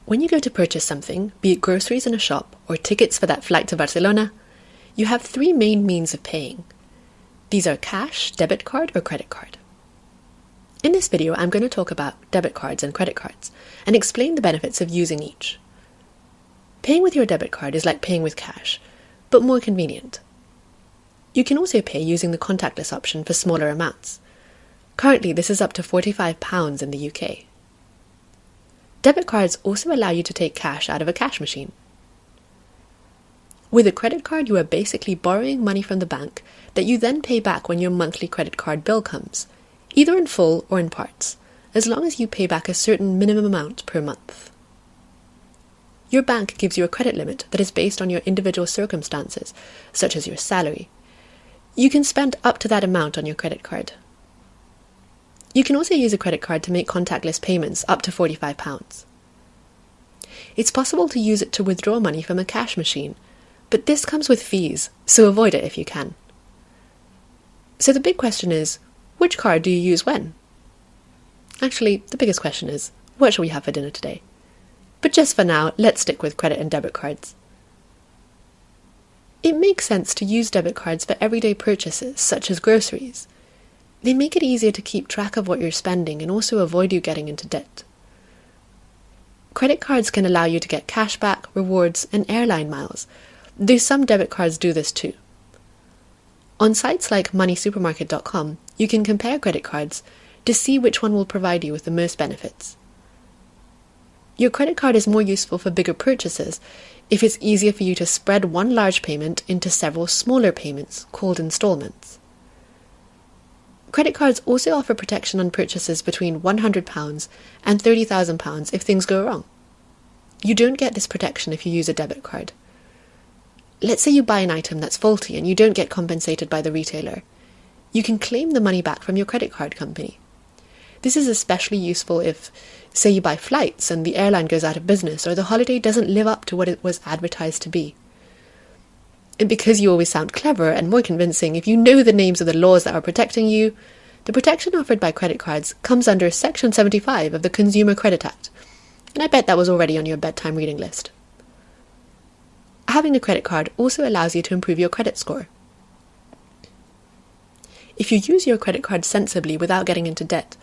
When you go to purchase something, be it groceries in a shop or tickets for that flight to Barcelona, you have three main means of paying. These are cash, debit card, or credit card. In this video, I'm going to talk about debit cards and credit cards and explain the benefits of using each. Paying with your debit card is like paying with cash, but more convenient. You can also pay using the contactless option for smaller amounts. Currently, this is up to £45 in the UK. Debit cards also allow you to take cash out of a cash machine. With a credit card, you are basically borrowing money from the bank that you then pay back when your monthly credit card bill comes, either in full or in parts, as long as you pay back a certain minimum amount per month. Your bank gives you a credit limit that is based on your individual circumstances, such as your salary. You can spend up to that amount on your credit card. You can also use a credit card to make contactless payments up to £45. It's possible to use it to withdraw money from a cash machine, but this comes with fees, so avoid it if you can. So the big question is, which card do you use when? Actually, the biggest question is, what shall we have for dinner today? But just for now, let's stick with credit and debit cards. It makes sense to use debit cards for everyday purchases, such as groceries. They make it easier to keep track of what you're spending and also avoid you getting into debt. Credit cards can allow you to get cashback, rewards, and airline miles, though some debit cards do this too. On sites like moneysupermarket.com, you can compare credit cards to see which one will provide you with the most benefits. Your credit card is more useful for bigger purchases if it's easier for you to spread one large payment into several smaller payments called installments. Credit cards also offer protection on purchases between £100 and £30,000 if things go wrong. You don't get this protection if you use a debit card. Let's say you buy an item that's faulty and you don't get compensated by the retailer. You can claim the money back from your credit card company. This is especially useful if, say, you buy flights and the airline goes out of business or the holiday doesn't live up to what it was advertised to be. And because you always sound clever and more convincing if you know the names of the laws that are protecting you, the protection offered by credit cards comes under Section 75 of the Consumer Credit Act, and I bet that was already on your bedtime reading list. Having a credit card also allows you to improve your credit score. If you use your credit card sensibly without getting into debt,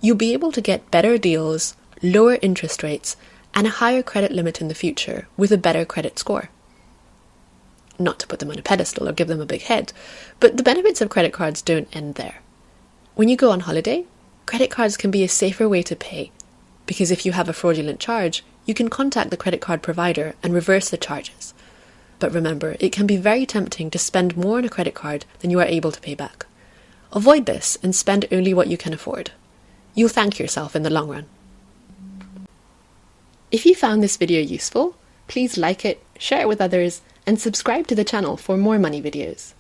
you'll be able to get better deals, lower interest rates, and a higher credit limit in the future with a better credit score. Not to put them on a pedestal or give them a big head, but the benefits of credit cards don't end there. When you go on holiday, credit cards can be a safer way to pay, because if you have a fraudulent charge, you can contact the credit card provider and reverse the charges. But remember, it can be very tempting to spend more on a credit card than you are able to pay back. Avoid this and spend only what you can afford. You'll thank yourself in the long run. If you found this video useful, please like it, share it with others, and subscribe to the channel for more money videos.